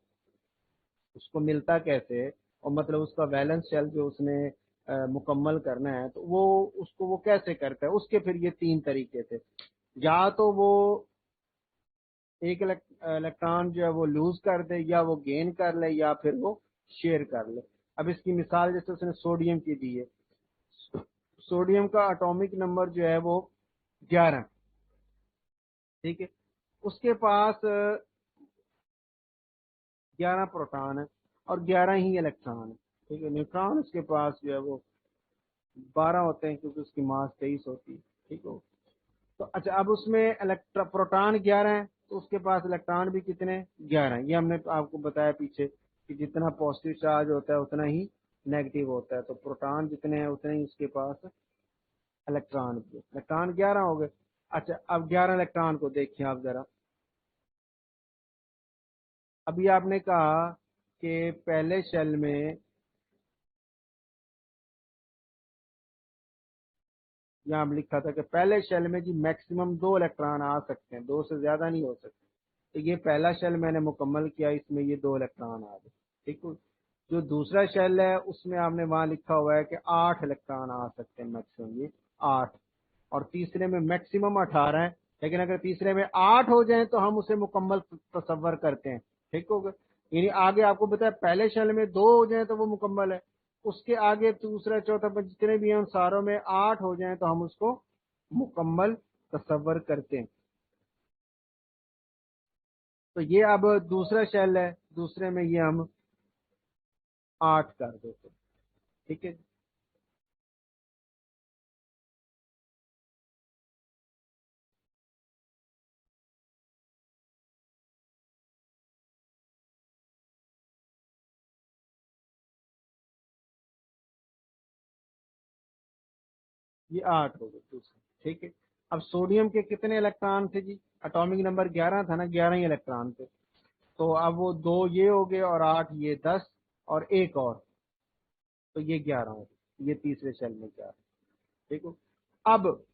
उसको मिलता कैसे, और मतलब उसका वैलेंस शेल जो उसने मुकम्मल करना है तो वो उसको वो कैसे करता है, उसके फिर ये 3 तरीके थे। या तो वो एक इलेक्ट्रॉन जो है वो लूज कर दे, या वो गेन कर ले, या फिर वो शेयर कर ले। अब इसकी मिसाल जैसे उसने सोडियम की दी है, सोडियम का एटॉमिक नंबर जो है वो 11, ठीक है, उसके पास 11 प्रोटॉन है और 11 ही इलेक्ट्रॉन है, ठीक है। न्यूट्रॉन उसके पास जो है वो 12 होते हैं क्योंकि उसकी मास 23 होती है, ठीक हो। तो अच्छा, अब उसमें प्रोटॉन 11 है तो उसके पास इलेक्ट्रॉन भी कितने, 11 ये हमने आपको बताया पीछे कि जितना पॉजिटिव चार्ज होता है उतना ही नेगेटिव होता है, तो प्रोटॉन जितने हैं उतने ही उसके पास इलेक्ट्रॉन भी, इलेक्ट्रॉन 11 हो गए। अच्छा, अब 11 इलेक्ट्रॉन को देखिए आप जरा। अभी आपने कहा कि पहले शेल में, यहाँ लिखा था कि पहले शेल में जी मैक्सिमम 2 इलेक्ट्रॉन आ सकते हैं, 2 से ज्यादा नहीं हो सकते। तो ये पहला शेल मैंने मुकम्मल किया, इसमें ये 2 इलेक्ट्रॉन आ गए। ठीक है। जो दूसरा शेल है उसमें आपने वहां लिखा हुआ है कि 8 इलेक्ट्रॉन आ सकते हैं मैक्सिमम, ये 8, और तीसरे में मैक्सिमम 18 है। लेकिन अगर तीसरे में 8 हो जाए तो हम उसे मुकम्मल तसव्वुर करते हैं। ठीक होगा। यानी आगे आपको बताया पहले शेल में 2 हो जाए तो वो मुकम्मल है, उसके आगे दूसरा चौथा पर जितने भी हैं उन सारों में 8 हो जाए तो हम उसको मुकम्मल तसव्वुर करते हैं। तो ये अब दूसरा शेल है, दूसरे में ये हम 8 कर देते हैं। ठीक है। ये 8 हो गए दूसरे। ठीक है। अब सोडियम के कितने इलेक्ट्रॉन थे जी? एटॉमिक नंबर 11 था ना, 11 ही इलेक्ट्रॉन थे। तो अब वो 2 ये हो गए और 8 ये 10 और एक और, तो ये 11 हो गए। ये तीसरे शेल में 11। ठीक है। अब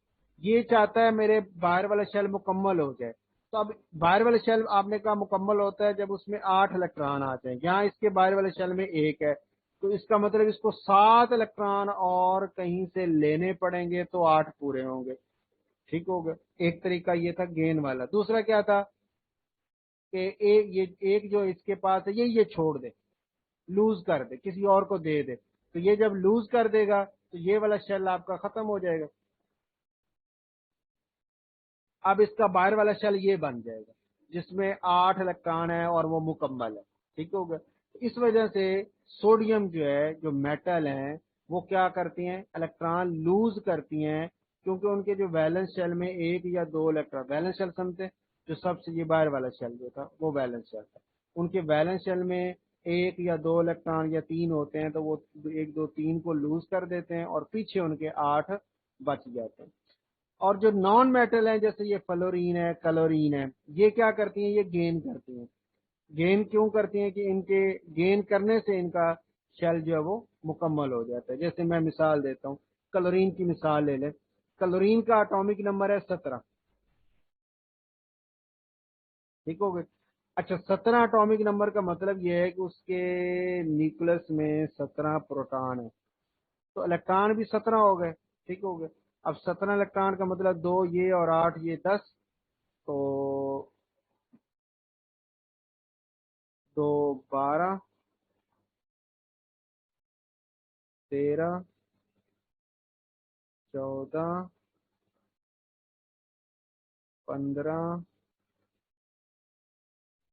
ये चाहता है मेरे बाहर वाला शेल मुकम्मल हो जाए। तो अब बाहर वाला शेल आपने कहा मुकम्मल होता है जब उसमें 8 इलेक्ट्रॉन आते हैं। यहाँ इसके बाहर वाले शेल में एक है, तो इसका मतलब इसको 7 इलेक्ट्रॉन और कहीं से लेने पड़ेंगे तो 8 पूरे होंगे। ठीक हो गया। एक तरीका ये था गेन वाला। दूसरा क्या था कि एक जो इसके पास है ये छोड़ दे, लूज कर दे, किसी और को दे दे। तो ये जब लूज कर देगा तो ये वाला शेल आपका खत्म हो जाएगा। अब इसका बाहर वाला शेल ये बन जाएगा जिसमें 8 इलेक्ट्रॉन है और वो मुकम्मल है। ठीक हो गया। तो इस वजह से सोडियम जो है, जो मेटल है, वो क्या करती हैं, इलेक्ट्रॉन लूज करती हैं, क्योंकि उनके जो वैलेंस शेल में एक या दो इलेक्ट्रॉन, वैलेंस शेल समझते हैं, जो सबसे ये बाहर वाला शेल जो था वो वैलेंस शेल था, उनके वैलेंस शेल में एक या दो इलेक्ट्रॉन या तीन होते हैं, तो वो एक दो तीन को लूज कर देते हैं और पीछे उनके 8 बच जाते हैं। और जो नॉन मेटल है जैसे ये फ्लोरीन है, क्लोरीन है, ये क्या करती हैं, ये गेन करती हैं। गेन क्यों करती हैं कि इनके गेन करने से इनका शेल जो है वो मुकम्मल हो जाता है। जैसे मैं मिसाल देता हूँ, क्लोरीन की मिसाल ले लें। क्लोरीन का एटॉमिक नंबर है 17। ठीक हो गए। अच्छा, 17 एटॉमिक नंबर का मतलब ये है कि उसके न्यूक्लियस में 17 प्रोटॉन है, तो इलेक्ट्रॉन भी 17 हो गए। ठीक हो गए। अब 17 इलेक्ट्रॉन का मतलब 2 ये और 8 ये 10, तो 2 12 13 14 15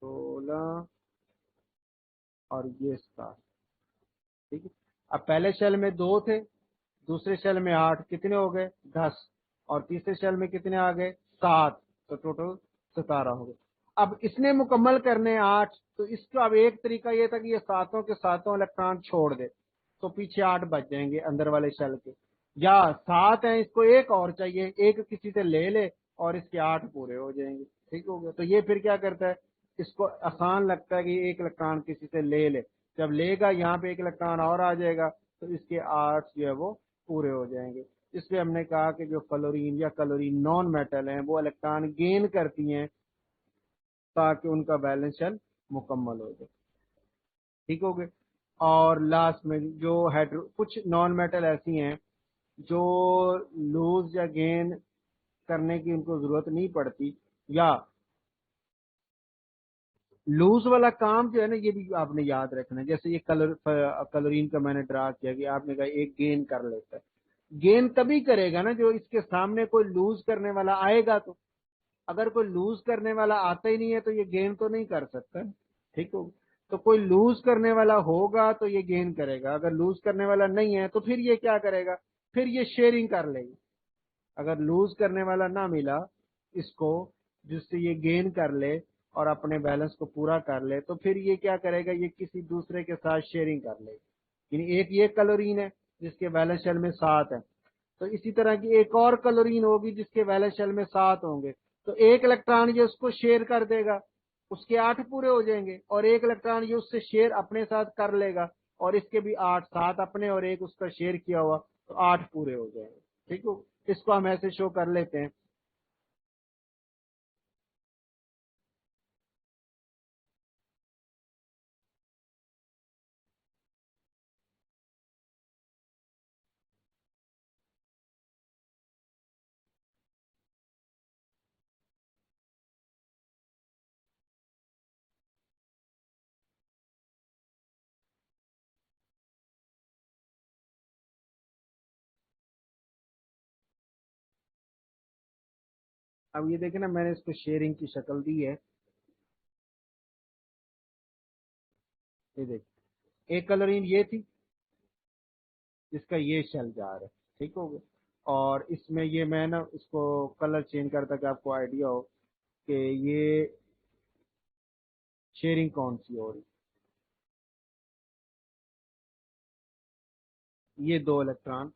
16 और ये 7। ठीक है। अब पहले शेल में 2 थे, दूसरे शेल में 8, कितने हो गए, 10, और तीसरे शेल में कितने आ गए, 7, तो टोटल 17 हो गए। अब इसने मुकम्मल करने 8, तो इसका अब एक तरीका ये था कि ये सातों के सातों इलेक्ट्रॉन छोड़ दे, तो पीछे 8 बच जाएंगे अंदर वाले शेल के। या 7 है, इसको एक और चाहिए, एक किसी से ले ले और इसके 8 पूरे हो जाएंगे। ठीक हो गया। तो ये फिर क्या करता है, इसको आसान लगता है कि एक इलेक्ट्रॉन किसी से ले ले, जब लेगा यहाँ पे एक इलेक्ट्रॉन और आ जाएगा तो इसके 8 जो है वो पूरे हो जाएंगे। इसलिए हमने कहा कि जो फ्लोरीन या क्लोरीन नॉन मेटल हैं वो इलेक्ट्रॉन गेन करती हैं ताकि उनका बैलेंस शेल मुकम्मल हो जाए। ठीक हो गए। और लास्ट में जो हाइड्रो, कुछ नॉन मेटल ऐसी हैं जो लूज या गेन करने की उनको जरूरत नहीं पड़ती, या लूज वाला काम जो है ना, ये भी आपने याद रखना है। जैसे ये कलोरीन का मैंने ड्रा किया कि आपने कहा एक गेन कर लेता है, गेन तभी करेगा ना जो इसके सामने कोई लूज करने वाला आएगा। तो अगर कोई लूज करने वाला आता ही नहीं है तो ये गेन तो नहीं कर सकता। ठीक हो। तो कोई लूज करने वाला होगा तो ये गेन करेगा, अगर लूज करने वाला नहीं है तो फिर ये क्या करेगा, फिर ये शेयरिंग कर लेगी। अगर लूज करने वाला ना मिला इसको जिससे ये गेन कर ले और अपने बैलेंस को पूरा कर ले, तो फिर ये क्या करेगा, ये किसी दूसरे के साथ शेयरिंग कर लेगा। यानी एक ये क्लोरीन है जिसके बैलेंस शेल में 7 है, तो इसी तरह की एक और क्लोरीन होगी जिसके बैलेंस शेल में 7 होंगे, तो एक इलेक्ट्रॉन ये उसको शेयर कर देगा, उसके 8 पूरे हो जाएंगे, और एक इलेक्ट्रॉन ये उससे शेयर अपने साथ कर लेगा और इसके भी 8, 7 अपने और एक उसका शेयर किया हुआ, तो 8 पूरे हो जाएंगे। ठीक हो। इसको हम ऐसे शो कर लेते हैं। अब ये देखें ना, मैंने इसको शेयरिंग की शक्ल दी है। ये देख, एक कलरीन ये थी जिसका ये शेल जा रहा है, ठीक हो गया। और इसमें ये मैं ना इसको कलर चेंज करता कि आपको आइडिया हो कि ये शेयरिंग कौन सी हो रही। ये दो इलेक्ट्रॉन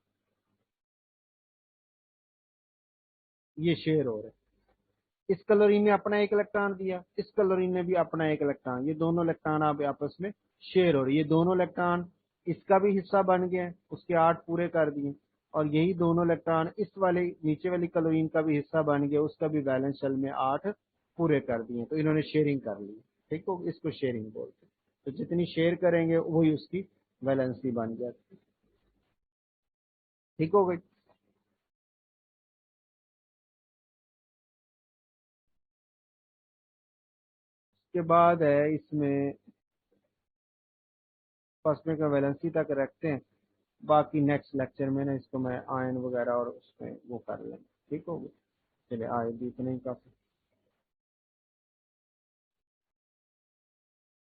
ये शेयर हो रहे हैं। इस क्लोरीन ने अपना एक इलेक्ट्रॉन दिया, इस क्लोरीन ने भी अपना एक इलेक्ट्रॉन, ये दोनों इलेक्ट्रॉन आप आपस में शेयर हो रही है। ये दोनों इलेक्ट्रॉन इसका भी हिस्सा बन गए हैं, उसके 8 पूरे कर दिए। और यही दोनों इलेक्ट्रॉन इस वाले नीचे वाली क्लोरीन का भी हिस्सा बन गया, उसका भी वैलेंस शेल में 8 पूरे कर दिए। तो इन्होंने शेयरिंग कर ली, ठीक हो, इसको शेयरिंग बोलते हैं। तो जितनी शेयर करेंगे वही उसकी वैलेंसी बन जाती है, ठीक हो गई। उसके बाद है इसमें फर्स्ट में का वैलेंसी तक रखते हैं। बाकी नेक्स्ट लेक्चर में ना इसको मैं आयन वगैरह और उसमें वो कर लेंगे, ठीक हो गया। चलिए आए भी इतने ही काफी।